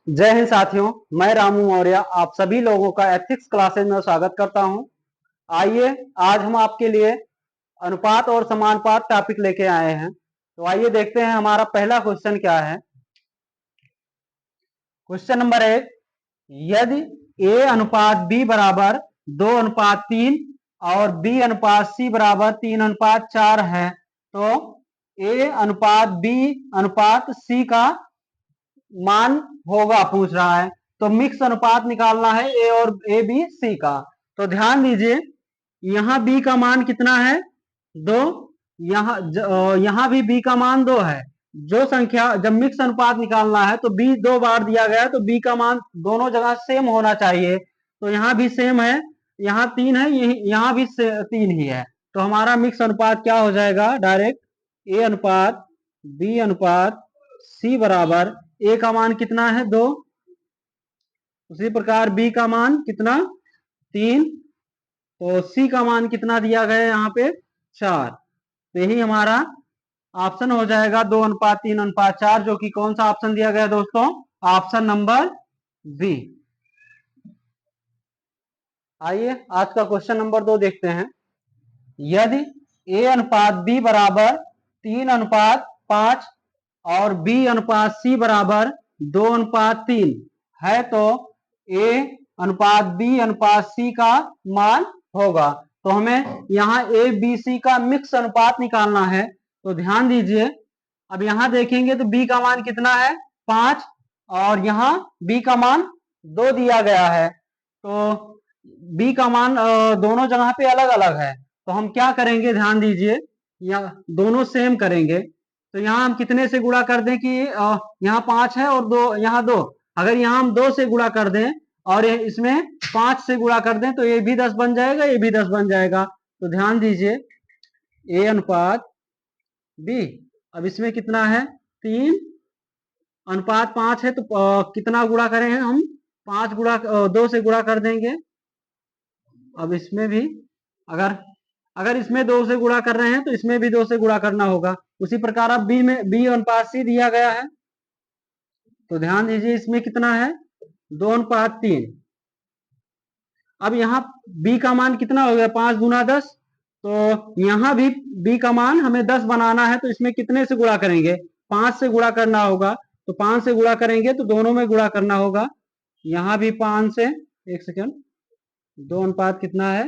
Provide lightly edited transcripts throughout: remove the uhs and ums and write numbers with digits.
जय हिंद साथियों, मैं रामू मौर्य आप सभी लोगों का एथिक्स क्लासेज में स्वागत करता हूं। आइए आज हम आपके लिए अनुपात और समानुपात टॉपिक लेके आए हैं। तो आइए देखते हैं हमारा पहला क्वेश्चन क्या है। क्वेश्चन नंबर 1, यदि a अनुपात b बराबर 2:3 और b अनुपात c बराबर 3:4 है तो a अनुपात b अनुपात c का मान होगा पूछ रहा है। तो मिक्स अनुपात निकालना है ए और ए बी सी का। तो ध्यान दीजिए, यहां बी का मान कितना है 2, यहां भी बी का मान 2 है। जो संख्या जब मिक्स अनुपात निकालना है तो बी 2 बार दिया गया है तो बी का मान दोनों जगह सेम होना चाहिए। तो यहां भी सेम है, यहां 3 है, यहां भी 3 ही है। तो हमारा मिक्स अनुपात क्या हो जाएगा, डायरेक्ट ए अनुपात बी अनुपात सी बराबर ए का मान कितना है 2, उसी प्रकार बी का मान कितना 3, तो सी का मान कितना दिया गया है यहाँ पे 4। तो यही हमारा ऑप्शन हो जाएगा 2:3:4, जो कि कौन सा ऑप्शन दिया गया है दोस्तों, ऑप्शन नंबर बी। आइए आज का क्वेश्चन नंबर 2 देखते हैं। यदि ए अनुपात बी बराबर 3:5 और बी अनुपात सी बराबर 2:3 है तो ए अनुपात बी अनुपात सी का मान होगा। तो हमें यहाँ ए बी सी का मिक्स अनुपात निकालना है। तो ध्यान दीजिए, अब यहां देखेंगे तो बी का मान कितना है 5 और यहाँ बी का मान 2 दिया गया है। तो बी का मान दोनों जगह पे अलग अलग है। तो हम क्या करेंगे, ध्यान दीजिए, या दोनों सेम करेंगे। तो यहाँ हम कितने से गुणा कर दें कि यहाँ 5 है और 2 यहाँ 2। अगर यहाँ हम 2 से गुणा कर दें और इसमें 5 से गुणा कर दें तो ये भी 10 बन जाएगा, ये भी 10 बन जाएगा। तो ध्यान दीजिए, ए अनुपात बी, अब इसमें कितना है 3 अनुपात 5 है तो कितना गुणा करेंगे हम, 5 गुणा 2 से गुणा कर देंगे। अब इसमें भी अगर इसमें 2 से गुणा कर रहे हैं तो इसमें भी 2 से गुणा करना होगा। उसी प्रकार अब बी में बी अनुपात सी दिया गया है। तो ध्यान दीजिए, इसमें कितना है 2:3। अब यहाँ बी का मान कितना हो गया 5 गुना 10। तो यहाँ भी बी का मान हमें 10 बनाना है। तो इसमें कितने से गुणा करेंगे, 5 से गुणा करना होगा। तो 5 से गुणा करेंगे तो दोनों में गुणा करना होगा। यहाँ भी 5 से, एक सेकेंड, 2:3 कितना है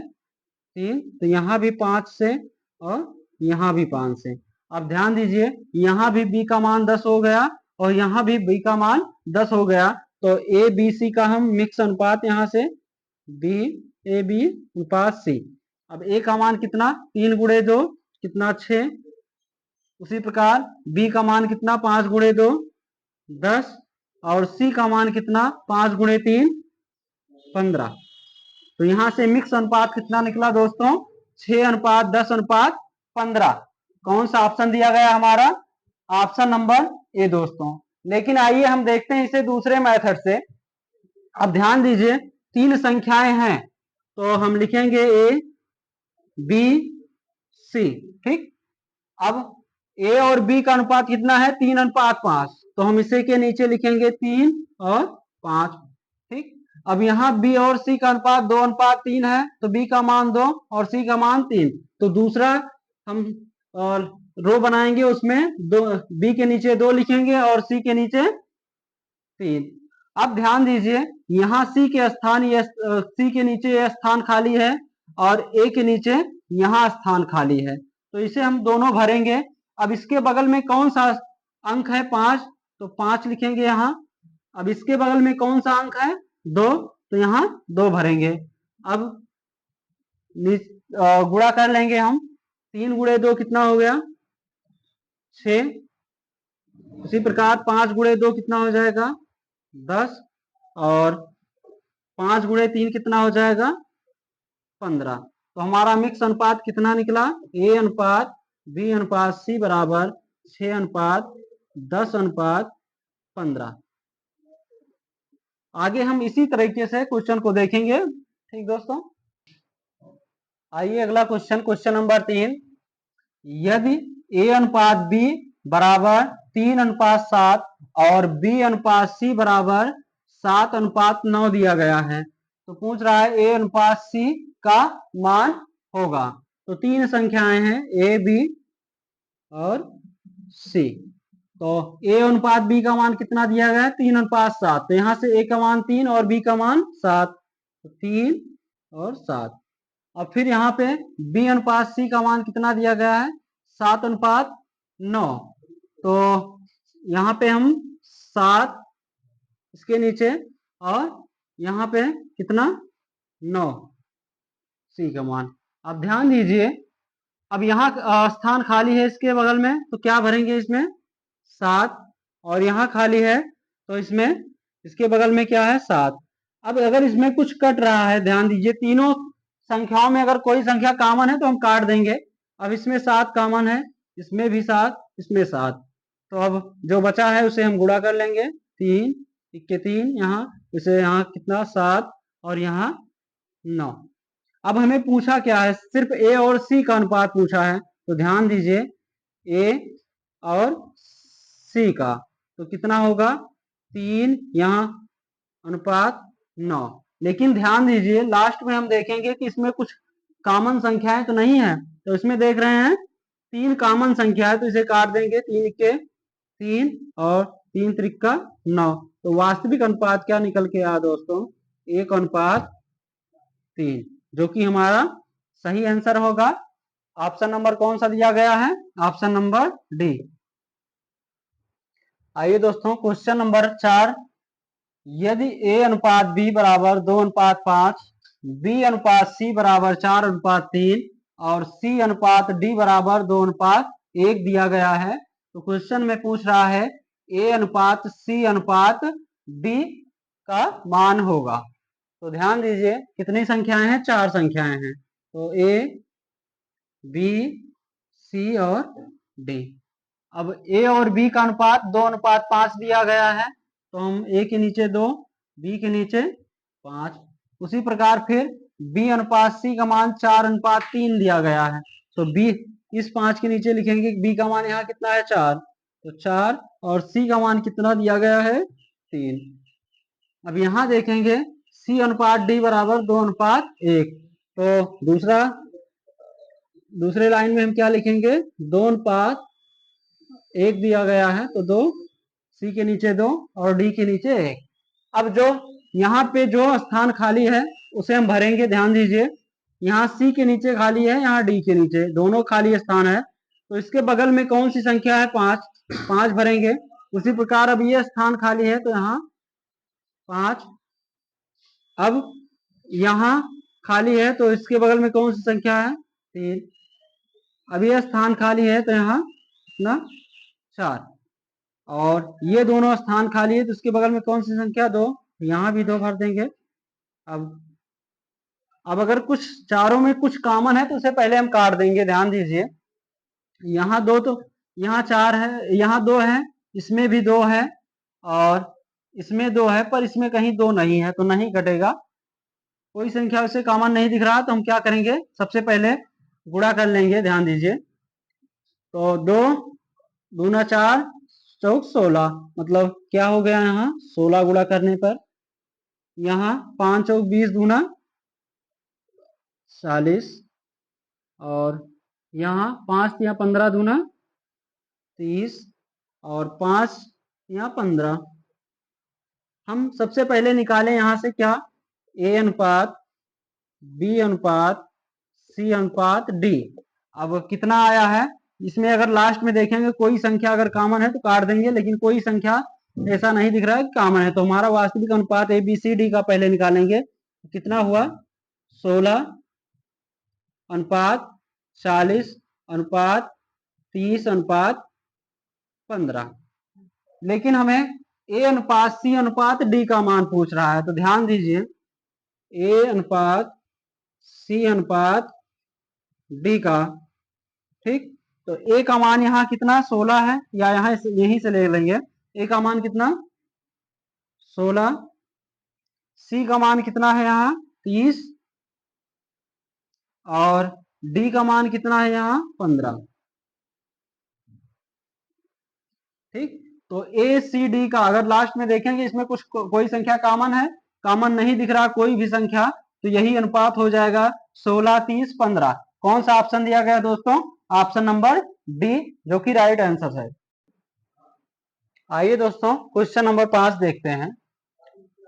3, तो यहाँ भी 5 से और यहाँ भी 5 से। अब ध्यान दीजिए, यहाँ भी बी का मान 10 हो गया और यहाँ भी बी का मान 10 हो गया। तो ए बी सी का हम मिक्स अनुपात यहाँ से बी ए बी अनुपात सी। अब ए का मान कितना 3 गुणे 2 कितना 6, उसी प्रकार बी का मान कितना 5 गुणे 2 10 और सी का मान कितना 5 गुणे 3 15। तो यहां से मिक्स अनुपात कितना निकला दोस्तों, 6:10:15। कौन सा ऑप्शन दिया गया हमारा, ऑप्शन नंबर ए दोस्तों। लेकिन आइए हम देखते हैं इसे दूसरे मेथड से। अब ध्यान दीजिए, 3 संख्याएं हैं तो हम लिखेंगे ए बी सी, ठीक। अब ए और बी का अनुपात कितना है 3:5, तो हम इसे के नीचे लिखेंगे 3 और 5, ठीक। अब यहाँ बी और सी का अनुपात 2:3 है तो बी का मान 2 और सी का मान 3। तो दूसरा हम रो बनाएंगे, उसमें दो बी के नीचे 2 लिखेंगे और सी के नीचे 3। अब ध्यान दीजिए, यहाँ सी के स्थान सी के नीचे ये स्थान खाली है और ए के नीचे यहाँ स्थान खाली है। तो इसे हम दोनों भरेंगे। अब इसके बगल में कौन सा अंक है 5, तो 5 लिखेंगे यहाँ। अब इसके बगल में कौन सा अंक है 2, तो यहाँ 2 भरेंगे। अब गुणा कर लेंगे हम, 3 गुणे 2 कितना हो गया 6। उसी प्रकार 5 गुणे 2 कितना हो जाएगा 10 और 5 गुणे 3 कितना हो जाएगा 15। तो हमारा मिक्स अनुपात कितना निकला, ए अनुपात बी अनुपात सी बराबर 6:10:15। आगे हम इसी तरीके से क्वेश्चन को देखेंगे, ठीक दोस्तों। आइए अगला क्वेश्चन, क्वेश्चन नंबर 3, यदि ए अनुपात बी बराबर 3:7 और बी अनुपात सी बराबर 7:9 दिया गया है। तो पूछ रहा है ए अनुपात सी का मान होगा। तो तीन संख्याएं हैं ए, बी और सी। तो ए अनुपात बी का मान कितना दिया गया है? 3:7। तो यहां से ए का मान 3 और बी का मान 7, तो 3 और 7। और फिर यहाँ पे बी अनुपात सी का मान कितना दिया गया है? 7:9। तो यहाँ पे हम 7 इसके नीचे और यहाँ पे कितना 9 सी का मान। अब ध्यान दीजिए, अब यहाँ स्थान खाली है इसके बगल में, तो क्या भरेंगे इसमें? 7। और यहाँ खाली है तो इसमें इसके बगल में क्या है? 7। अब अगर इसमें कुछ कट रहा है, ध्यान दीजिए, तीनों संख्याओं में अगर कोई संख्या कॉमन है तो हम काट देंगे। अब इसमें 7 कॉमन है, इसमें भी 7, इसमें 7। तो अब जो बचा है उसे हम गुणा कर लेंगे। 3 इक्के 3, यहाँ इसे यहाँ कितना 7 और यहाँ 9। अब हमें पूछा क्या है? सिर्फ ए और सी का अनुपात पूछा है। तो ध्यान दीजिए, ए और सी का तो कितना होगा? 3 यहाँ अनुपात 9। लेकिन ध्यान दीजिए, लास्ट में हम देखेंगे कि इसमें कुछ कॉमन संख्याएं तो नहीं है। तो इसमें देख रहे हैं 3 कॉमन संख्या है, तो इसे काट देंगे। 3 के 3 और 3 त्रिका 9। तो वास्तविक अनुपात क्या निकल के आया दोस्तों? 1:3, जो कि हमारा सही आंसर होगा। ऑप्शन नंबर कौन सा दिया गया है? Option number D. आइए दोस्तों, क्वेश्चन नंबर 4। यदि ए अनुपात बी बराबर 2:5, बी अनुपात सी बराबर 4:3 और सी अनुपात डी बराबर 2:1 दिया गया है, तो क्वेश्चन में पूछ रहा है ए अनुपात सी अनुपात डी का मान होगा। तो ध्यान दीजिए, कितनी संख्याएं हैं? 4 संख्याएं हैं। तो ए, बी, सी और डी। अब ए और बी का अनुपात 2:5 दिया गया है, तो हम ए के नीचे 2, बी के नीचे 5। उसी प्रकार फिर बी अनुपात सी का मान 4:3 दिया गया है, तो बी इस 5 के नीचे लिखेंगे बी का मान यहाँ कितना है? 4। तो 4 और सी का मान कितना दिया गया है? 3। अब यहाँ देखेंगे सी अनुपात डी बराबर 2:1। तो दूसरे लाइन में हम क्या लिखेंगे? 2:1 दिया गया है, तो 2, सी के नीचे 2 और डी के नीचे 1। अब जो यहाँ पे जो स्थान खाली है उसे हम भरेंगे। ध्यान दीजिए, यहाँ सी के नीचे खाली है, यहाँ डी के नीचे, दोनों खाली स्थान है। तो इसके बगल में कौन सी संख्या है? 5, 5 भरेंगे। उसी प्रकार अब ये स्थान खाली है तो यहाँ 5। अब यहाँ खाली है तो इसके बगल में कौन सी संख्या है? 3। अब ये स्थान खाली है तो यहाँ कितना? 4। और ये दोनों स्थान खाली है तो इसके बगल में कौन सी संख्या? 2। यहाँ भी 2 भर देंगे। अब अगर कुछ चारों में कुछ कॉमन है तो उसे पहले हम काट देंगे। ध्यान दीजिए, यहाँ 2, तो यहाँ 4 है, यहाँ 2 है, इसमें भी 2 है और इसमें 2 है, पर इसमें कहीं 2 नहीं है तो नहीं कटेगा। कोई संख्या उसे कॉमन नहीं दिख रहा, तो हम क्या करेंगे? सबसे पहले गुणा कर लेंगे। ध्यान दीजिए, तो 2 दूना 4 चौक 16, मतलब क्या हो गया? यहाँ 16 गुणा करने पर यहाँ 5 चौक 20 दूना 40 और यहाँ 5 या 15 दूना 30 और 5 या 15। हम सबसे पहले निकालें यहाँ से क्या? ए अनुपात बी अनुपात सी अनुपात डी। अब कितना आया है? इसमें अगर लास्ट में देखेंगे कोई संख्या अगर कॉमन है तो काट देंगे, लेकिन कोई संख्या ऐसा नहीं दिख रहा है कि कॉमन है। तो हमारा वास्तविक अनुपात ए बी सी डी का पहले निकालेंगे। कितना हुआ? 16 अनुपात 40 अनुपात 30 अनुपात 15। लेकिन हमें ए अनुपात सी अनुपात डी का मान पूछ रहा है। तो ध्यान दीजिए, ए अनुपात सी अनुपात डी का, ठीक। तो ए का मान यहाँ कितना? 16 है, या यहाँ यहीं से ले लेंगे। ए का मान कितना? 16। सी का मान कितना है? यहाँ 30 और डी का मान कितना है? यहाँ 15। ठीक। तो ए सी डी का अगर लास्ट में देखेंगे इसमें कुछ कोई संख्या कॉमन है, कॉमन नहीं दिख रहा कोई भी संख्या, तो यही अनुपात हो जाएगा 16, 30, 15। कौन सा ऑप्शन दिया गया दोस्तों? ऑप्शन नंबर डी, जो कि राइट आंसर है। आइए दोस्तों क्वेश्चन नंबर 5 देखते हैं।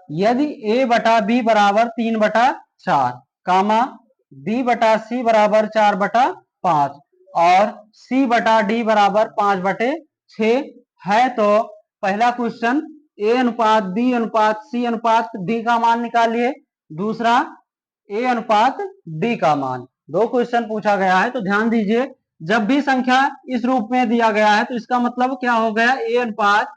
यदि a बटा बी बराबर 3/4, कामा b बटा सी बराबर 4/5 और c बटा डी बराबर 5/6 है, तो पहला क्वेश्चन a अनुपात b अनुपात c अनुपात d का मान निकालिए, दूसरा a अनुपात d का मान। दो क्वेश्चन पूछा गया है, तो ध्यान दीजिए जब भी संख्या इस रूप में दिया गया है तो इसका मतलब क्या हो गया, a अनुपात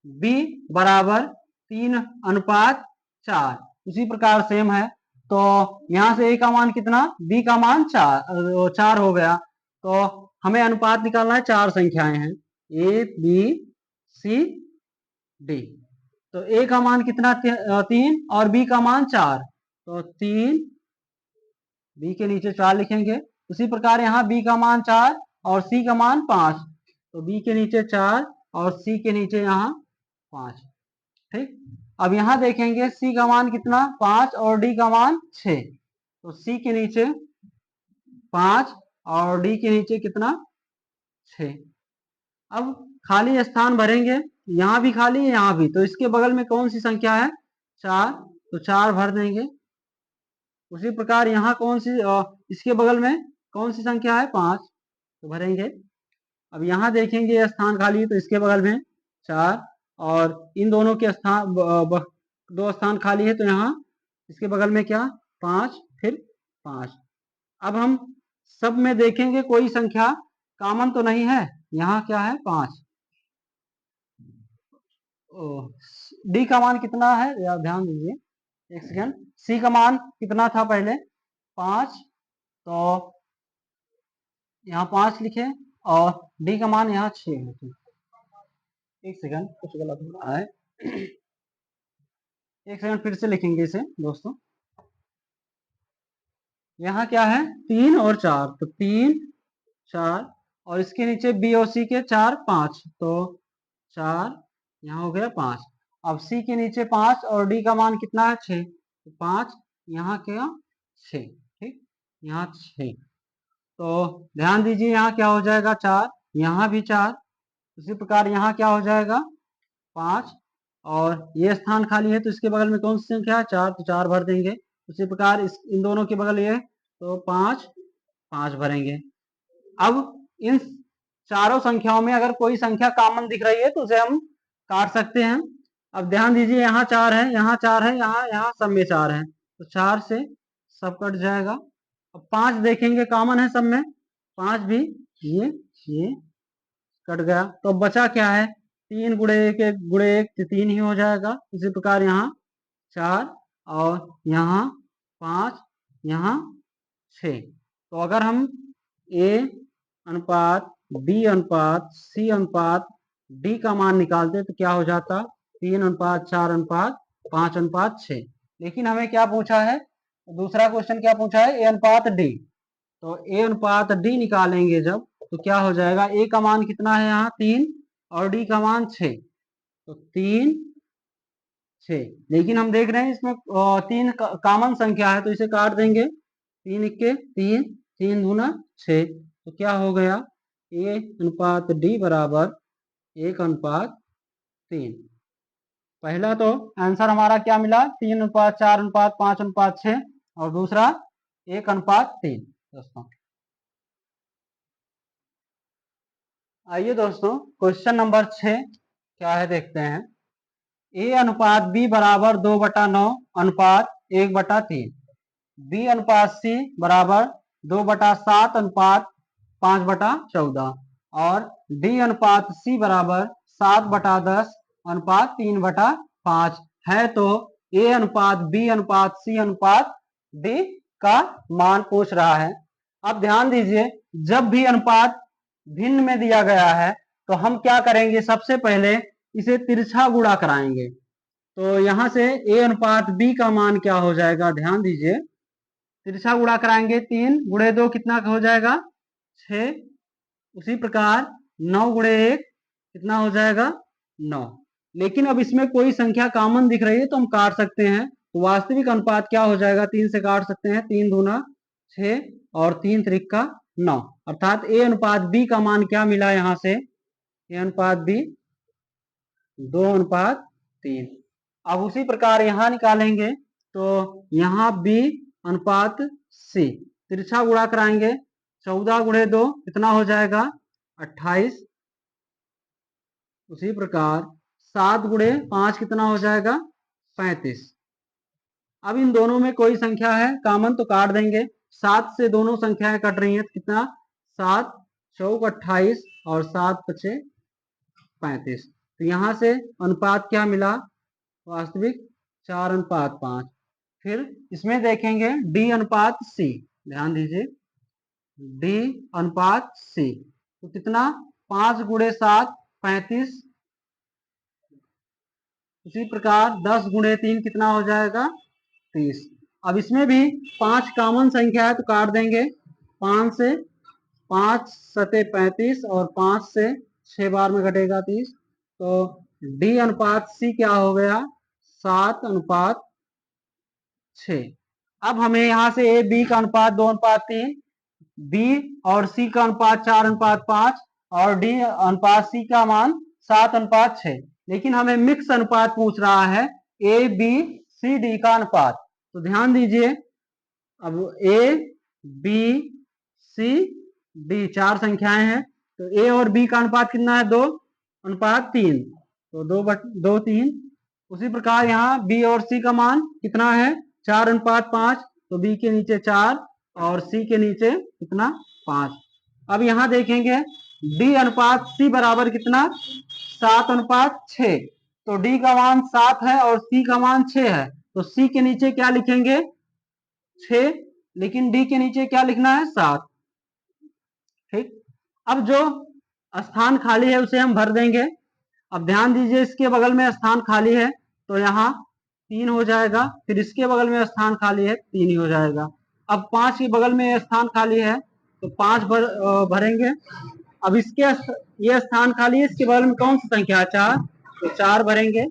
b बराबर 3/4। उसी प्रकार सेम है, तो यहां से a का मान कितना, b का मान 4 हो गया। तो हमें अनुपात निकालना है, चार संख्याएं हैं a b c d। तो a का मान कितना 3 और b का मान 4, तो 3, b के नीचे 4 लिखेंगे। उसी प्रकार यहाँ b का मान 4 और c का मान 5, तो b के नीचे 4 और c के नीचे यहाँ 5। ठीक, अब यहाँ देखेंगे c का मान कितना 5 और d का मान 6, तो c के नीचे 5 और d के नीचे कितना 6। अब खाली स्थान भरेंगे, यहाँ भी खाली है यहाँ भी, तो इसके बगल में कौन सी संख्या है 4, तो 4 भर देंगे। उसी प्रकार यहाँ कौन सी इसके बगल में कौन सी संख्या है 5, तो भरेंगे। अब यहाँ देखेंगे ये स्थान खाली है, तो इसके बगल में 4 और इन दोनों के स्थान दो स्थान खाली है, तो यहाँ इसके बगल में क्या 5 फिर 5। अब हम सब में देखेंगे कोई संख्या कॉमन तो नहीं है, यहाँ क्या है 5। डी का मान कितना है यार ध्यान दीजिए, एक सेकंड। सी का मान कितना था पहले 5, तो यहाँ 5 लिखे और डी का मान यहाँ 6 है। एक सेकंड कुछ गलत हो रहा है, एक सेकंड फिर से लिखेंगे इसे दोस्तों। यहाँ क्या है 3 और 4, तो 3 4 और इसके नीचे बी और सी के 4 5, तो 4 यहाँ हो गया 5। अब सी के नीचे 5 और डी का मान कितना है 6, तो 5 यहाँ क्या 6। ठीक, यहाँ 6, तो ध्यान दीजिए यहाँ क्या हो जाएगा 4, यहाँ भी 4। उसी प्रकार यहाँ क्या हो जाएगा 5 और ये स्थान खाली है, तो इसके बगल में कौन सी संख्या है 4, तो 4 भर देंगे। उसी प्रकार इन दोनों के बगल ये, तो 5 5 भरेंगे। अब इन चारों संख्याओं में अगर कोई संख्या कॉमन दिख रही है तो उसे हम काट सकते हैं। अब ध्यान दीजिए यहाँ 4 है, यहाँ 4 है, यहाँ सब में 4 है, तो 4 से सब कट जाएगा। अब 5 देखेंगे कॉमन है सब में, 5 भी ये कट गया, तो बचा क्या है 3 गुणे 1 1 गुणे 1, 3 ही हो जाएगा। इसी प्रकार यहाँ 4 और यहाँ 5, यहाँ 6। तो अगर हम a अनुपात b अनुपात c अनुपात d का मान निकालते तो क्या हो जाता 3:4:5:6। लेकिन हमें क्या पूछा है, दूसरा क्वेश्चन क्या पूछा है a अनुपात d, तो a अनुपात d निकालेंगे जब तो क्या हो जाएगा, a का मान कितना है यहाँ 3 और d का मान 6, तो 3 6। लेकिन हम देख रहे हैं इसमें 3 कॉमन संख्या है, तो इसे काट देंगे, 3 इक्के 3, 3 दूना 6, तो क्या हो गया a अनुपात d बराबर 1:3। पहला तो आंसर हमारा क्या मिला 3:4:5:6 और दूसरा 1:3 दोस्तों। आइए दोस्तों क्वेश्चन नंबर 6 क्या है देखते हैं। a अनुपात b बराबर 2/9 अनुपात 1/3, b अनुपात c बराबर 2/7 अनुपात 5/14 और d अनुपात c बराबर 7/10 अनुपात 3/5 है, तो a अनुपात b अनुपात c अनुपात d का मान पूछ रहा है। अब ध्यान दीजिए जब भी अनुपात भिन्न में दिया गया है तो हम क्या करेंगे, सबसे पहले इसे तिरछा गुणा कराएंगे। तो यहां से a अनुपात b का मान क्या हो जाएगा, ध्यान दीजिए तिरछा गुणा कराएंगे, 3 गुणे 2 कितना हो जाएगा 6। उसी प्रकार 9 गुणे 1 कितना हो जाएगा 9। लेकिन अब इसमें कोई संख्या कॉमन दिख रही है तो हम काट सकते हैं। तो वास्तविक अनुपात क्या हो जाएगा, 3 से काट सकते हैं, 3 दूना 6 और 3 त्रिका 9, अर्थात ए अनुपात बी का मान क्या मिला यहाँ से, ए अनुपात बी 2:3। अब उसी प्रकार यहाँ निकालेंगे तो यहाँ बी अनुपात सी, तिरछा गुणा कराएंगे, 14 गुणे 2 कितना हो जाएगा 28। उसी प्रकार 7 गुणे 5 कितना हो जाएगा 35। अब इन दोनों में कोई संख्या है कॉमन तो काट देंगे, 7 से दोनों संख्याएं कट रही हैं तो कितना 7 चौक 28 और 7 पचे 35। तो यहाँ से अनुपात क्या मिला, वास्तविक 4:5। फिर इसमें देखेंगे डी अनुपात सी, ध्यान दीजिए डी अनुपात सी तो कितना 5 गुणे 7 35। इसी प्रकार 10 गुणे 3 कितना हो जाएगा 30। अब इसमें भी 5 कॉमन संख्या है तो काट देंगे, 5 से 5 सते 35 और 5 से 6 बार में घटेगा 30। तो डी अनुपात सी क्या हो गया 7:6। अब हमें यहाँ से ए बी का अनुपात 2:3, बी और सी का अनुपात 4:5 और डी अनुपात सी का मान 7:6। लेकिन हमें मिक्स अनुपात पूछ रहा है ए बी सी डी का अनुपात। तो ध्यान दीजिए अब ए बी सी डी 4 संख्याएं हैं तो ए और बी का अनुपात कितना है 2:3, तो 2:3। उसी प्रकार यहाँ बी और सी का मान कितना है 4:5, तो बी के नीचे 4 और सी के नीचे कितना 5। अब यहाँ देखेंगे डी अनुपात सी बराबर कितना 7:6। तो डी का मान 7 है और सी का मान 6 है, तो सी के नीचे क्या लिखेंगे 6, लेकिन डी के नीचे क्या लिखना है 7। ठीक, अब जो स्थान खाली है उसे हम भर देंगे। अब ध्यान दीजिए इसके बगल में स्थान खाली है तो यहाँ 3 हो जाएगा, फिर इसके बगल में स्थान खाली है 3 ही हो जाएगा। अब 5 के बगल में स्थान खाली है तो 5 भरेंगे। अब इसके ये स्थान खाली है, इसके बगल में कौन सी संख्या है 4, तो 4 भरेंगे।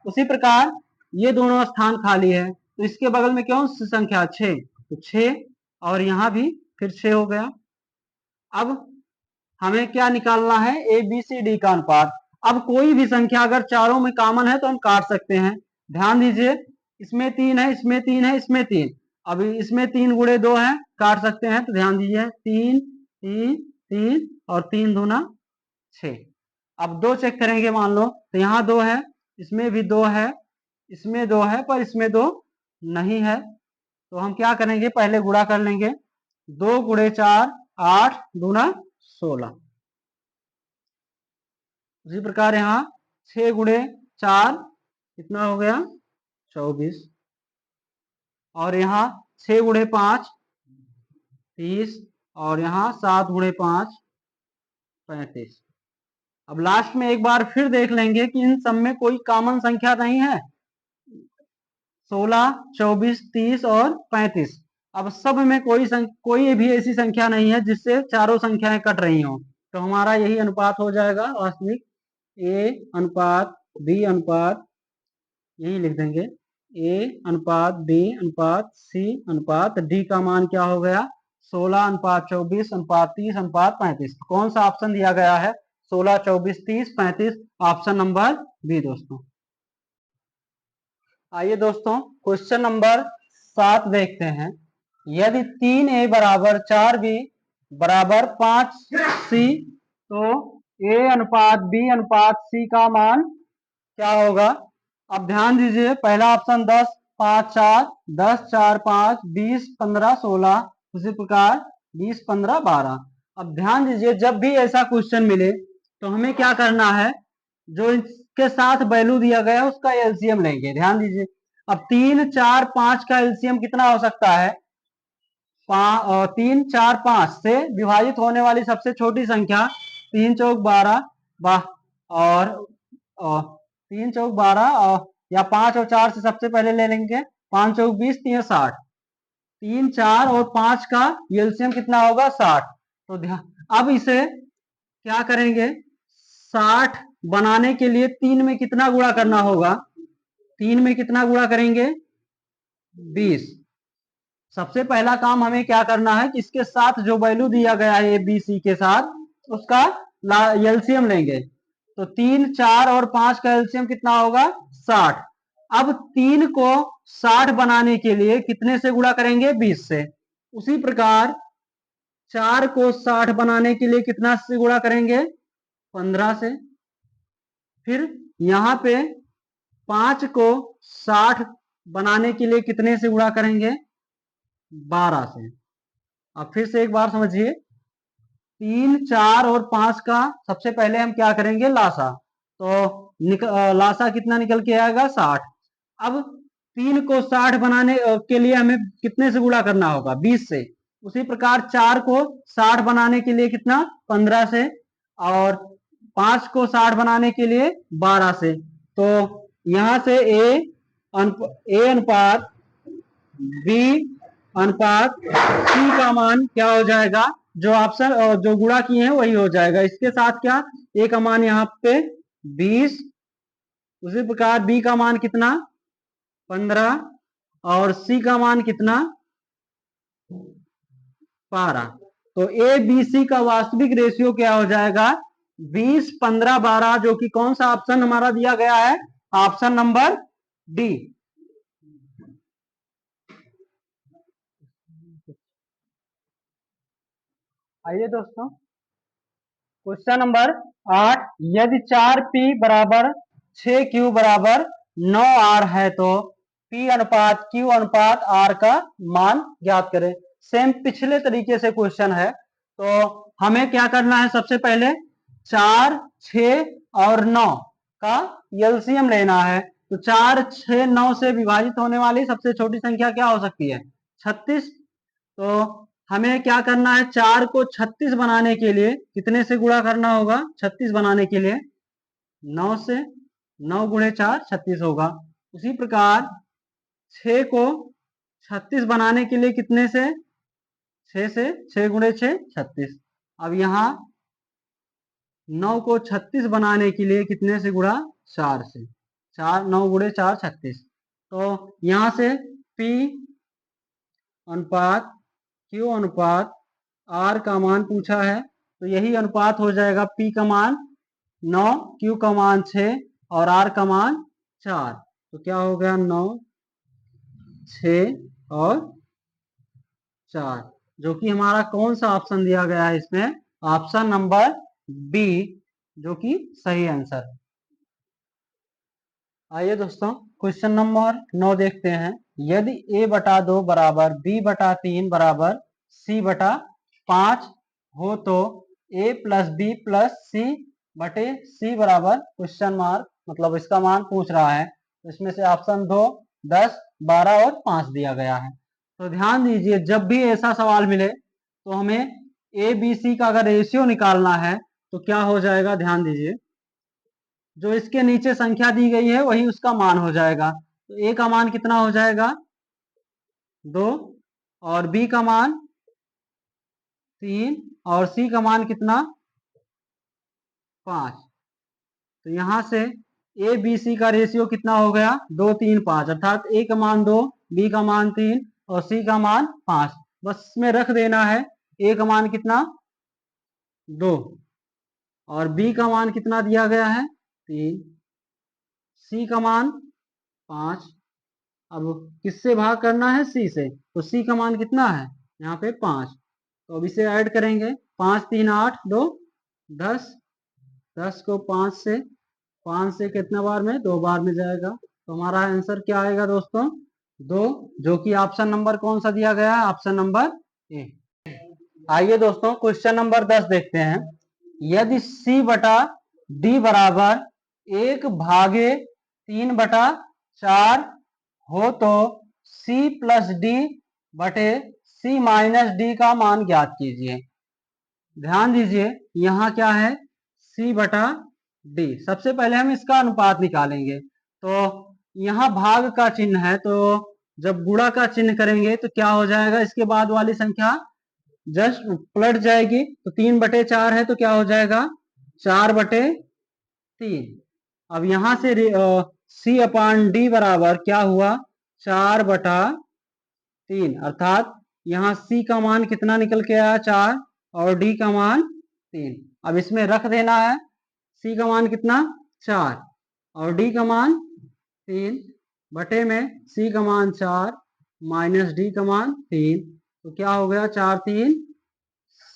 उसी प्रकार ये दोनों स्थान खाली है तो इसके बगल में कौन सी संख्या 6, तो 6 और यहाँ भी फिर 6 हो गया। अब हमें क्या निकालना है ए बी सी डी का अनुपात। अब कोई भी संख्या अगर चारों में कॉमन है तो हम काट सकते हैं। ध्यान दीजिए इसमें 3 है, इसमें 3 है, इसमें 3। अब इसमें 3 गुणे 2 है, काट सकते हैं। तो ध्यान दीजिए 3 3 3 और 3 दूना 6। अब 2 चेक करेंगे, मान लो तो यहाँ 2 है, इसमें भी 2 है, इसमें 2 है, पर इसमें 2 नहीं है। तो हम क्या करेंगे पहले गुणा कर लेंगे, 2 गुणे 4 8 दूना 16। उसी प्रकार यहाँ 6 गुणे 4 कितना हो गया 24 और यहाँ 6 गुणे 5 30 और यहाँ 7 गुणे 5 35। अब लास्ट में एक बार फिर देख लेंगे कि इन सब में कोई कॉमन संख्या नहीं है, 16 24 30 और 35। अब सब में कोई भी ऐसी संख्या नहीं है जिससे चारों संख्याएं कट रही हो, तो हमारा यही अनुपात हो जाएगा वास्तविक ए अनुपात बी अनुपात, यही लिख देंगे ए अनुपात बी अनुपात सी अनुपात डी का मान क्या हो गया 16:24:30:35। कौन सा ऑप्शन दिया गया है 16 24 30 35, ऑप्शन नंबर बी दोस्तों। आइए दोस्तों क्वेश्चन नंबर 7 देखते हैं। यदि 3a बराबर 4b बराबर 5c तो a अनुपात b अनुपात c का मान क्या होगा। अब ध्यान दीजिए पहला ऑप्शन 10 5 4 10 4 5 20 15 16, उसी प्रकार 20 15 12। अब ध्यान दीजिए जब भी ऐसा क्वेश्चन मिले तो हमें क्या करना है, जो इसके साथ वैल्यू दिया गया है उसका एलसीएम लेंगे। ध्यान दीजिए अब 3 4 5 का एलसीएम कितना हो सकता है, 3 4 5 से विभाजित होने वाली सबसे छोटी संख्या 3 चौक 12 और 3 चौक 12 या 5 और 4 से सबसे पहले ले लेंगे, 5 चौक 20 3 60, 3 4 और 5 का एलसीएम कितना होगा 60। तो अब इसे क्या करेंगे 60 बनाने के लिए 3 में कितना गुणा करना होगा? 3 में कितना गुणा करेंगे? 20। सबसे पहला काम हमें क्या करना है कि इसके साथ जो वैल्यू दिया गया है ए बी सी के साथ उसका एलसीएम लेंगे। तो 3, 4 और 5 का एलसीएम कितना होगा? 60। अब 3 को 60 बनाने के लिए कितने से गुणा करेंगे? 20 से। उसी प्रकार 4 को 60 बनाने के लिए कितना से गुणा करेंगे? 15 से। फिर यहां पे 5 को 60 बनाने के लिए कितने से गुणा करेंगे? 12 से। अब फिर से एक बार समझिए, 3, 4 और 5 का सबसे पहले हम क्या करेंगे? लासा। तो लासा कितना निकल के आएगा? 60। अब 3 को 60 बनाने के लिए हमें कितने से गुणा करना होगा? 20 से। उसी प्रकार 4 को 60 बनाने के लिए कितना? 15 से। और 5 को 60 बनाने के लिए 12 से। तो यहां से ए अनुपात बी अनुपात सी का मान क्या हो जाएगा? जो ऑप्शन जो गुणा किए हैं वही हो जाएगा। इसके साथ क्या? ए का मान यहाँ पे 20, उसी प्रकार बी का मान कितना? 15 और सी का मान कितना? 12। तो ए बी सी का वास्तविक रेशियो क्या हो जाएगा? 20, 15, 12, जो कि कौन सा ऑप्शन हमारा दिया गया है? Option number D. आइए दोस्तों, क्वेश्चन नंबर 8, यदि 4p बराबर 6q बराबर 9r है तो p अनुपात q अनुपात r का मान ज्ञात करें। सेम पिछले तरीके से क्वेश्चन है। तो हमें क्या करना है? सबसे पहले 4, 6 और 9 का एलसीएम लेना है। तो 4, 6, 9 से विभाजित होने वाली सबसे छोटी संख्या क्या हो सकती है? 36। तो हमें क्या करना है? 4 को 36 बनाने के लिए कितने से गुणा करना होगा? 36 बनाने के लिए 9 से। 9 गुणे 4 36 होगा। उसी प्रकार 6 को 36 बनाने के लिए कितने से? 6 से। 6 गुणे 6 36। अब यहाँ 9 को 36 बनाने के लिए कितने से गुणा? 4 से। 4, 9 गुणे 4 36। तो यहां से P अनुपात Q अनुपात R का मान पूछा है। तो यही अनुपात हो जाएगा। P का मान 9, Q का मान 6 और R का मान 4। तो क्या हो गया? 9, 6 और 4, जो कि हमारा कौन सा ऑप्शन दिया गया है इसमें? ऑप्शन नंबर बी, जो कि सही आंसर। आइए दोस्तों, क्वेश्चन नंबर 9 देखते हैं। यदि a बटा 2 बराबर b बटा 3 बराबर c बटा 5 हो तो a plus b plus c बटे c बराबर क्वेश्चन मार्क, मतलब इसका मान पूछ रहा है। तो इसमें से ऑप्शन 2, 10, 12 और 5 दिया गया है। तो ध्यान दीजिए, जब भी ऐसा सवाल मिले तो हमें ए बी सी का अगर रेशियो निकालना है तो क्या हो जाएगा? ध्यान दीजिए, जो इसके नीचे संख्या दी गई है वही उसका मान हो जाएगा। तो ए का मान कितना हो जाएगा? 2 और बी का मान 3 और सी का मान कितना? 5। तो यहां से ए बी सी का रेशियो कितना हो गया? 2, 3, 5, अर्थात ए का मान 2, बी का मान 3 और सी का मान 5। बस इसमें रख देना है। ए का मान कितना? 2 और बी का मान कितना दिया गया है? 3। सी का मान 5। अब किससे भाग करना है? सी से। तो सी का मान कितना है? यहाँ पे 5। तो अब इसे ऐड करेंगे। 5, 3, 8, 2, 10। 10 को 5 से कितना बार में? 2 बार में जाएगा। तो हमारा आंसर क्या आएगा दोस्तों? 2, जो कि ऑप्शन नंबर कौन सा दिया गया है? Option number A. आइए दोस्तों, क्वेश्चन नंबर 10 देखते हैं। यदि सी बटा डी बराबर 1 भागे 3 बटा 4 हो तो सी प्लस डी बटे सी माइनस डी का मान ज्ञात कीजिए। ध्यान दीजिए, यहां क्या है? सी बटा डी। सबसे पहले हम इसका अनुपात निकालेंगे। तो यहां भाग का चिन्ह है, तो जब गुणा का चिन्ह करेंगे तो क्या हो जाएगा? इसके बाद वाली संख्या जस्ट पलट जाएगी। तो 3 बटे 4 है तो क्या हो जाएगा? 4 बटे 3। अब यहां से C अपान डी बराबर क्या हुआ, 4/3, अर्थात यहाँ C का मान कितना निकल के आया, 4, और D का मान 3। अब इसमें रख देना है, C का मान कितना, 4, और D का मान 3, बटे में C का मान 4 माइनस D का मान 3, तो क्या हो गया, 4 3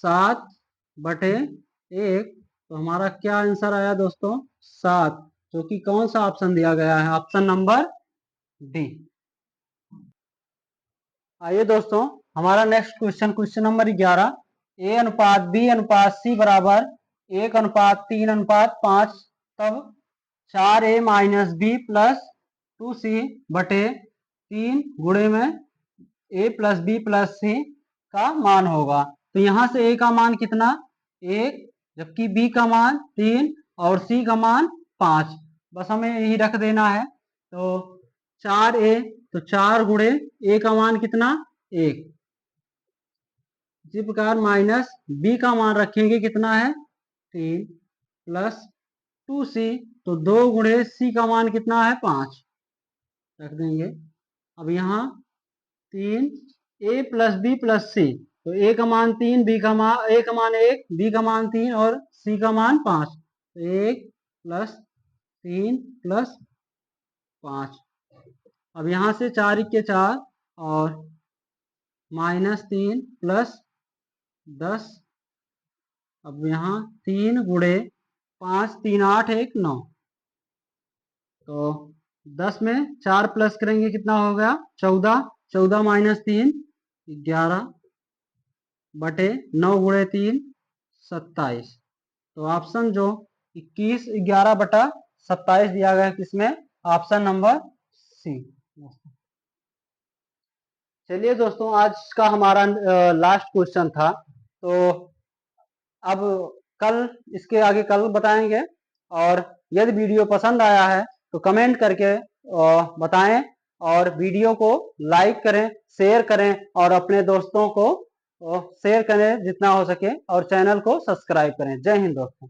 7/1। तो हमारा क्या आंसर आया दोस्तों, 7, जो कि कौन सा ऑप्शन दिया गया है, ऑप्शन नंबर डी। आइए दोस्तों, हमारा नेक्स्ट क्वेश्चन, क्वेश्चन नंबर 11, ए अनुपात बी अनुपात सी बराबर 1:3:5, तब 4a minus B plus 2c बटे 3 गुणे में a प्लस बी प्लस सी का मान होगा। तो यहाँ से a का मान कितना, 1, जबकि b का मान 3 और c का मान 5, बस हमें यही रख देना है। तो 4a, तो 4 गुणे a का मान कितना, 1, इसी प्रकार माइनस b का मान रखेंगे कितना है, 3, प्लस 2c, तो 2 गुणे c का मान कितना है, 5 रख देंगे। अब यहाँ 3 a प्लस बी प्लस सी, तो a का मान 3, b का मान a का मान 1, b का मान 3 और c का मान 5, तो 1 प्लस 3 प्लस 5। अब यहाँ से 4 के 4 और माइनस 3 प्लस 10। अब यहाँ 3 गुणे 5, 3 8 1 9, तो 10 में 4 प्लस करेंगे कितना हो गया, 14, 14 माइनस 3 11 बटे 9 गुणे 3 27। तो ऑप्शन जो 21 11/27 दिया गया है किसमें, ऑप्शन नंबर सी। चलिए दोस्तों, आज का हमारा लास्ट क्वेश्चन था, तो अब कल इसके आगे कल बताएंगे। और यदि वीडियो पसंद आया है तो कमेंट करके बताएं, और वीडियो को लाइक करें, शेयर करें, और अपने दोस्तों को शेयर करें जितना हो सके, और चैनल को सब्सक्राइब करें। जय हिंद दोस्तों।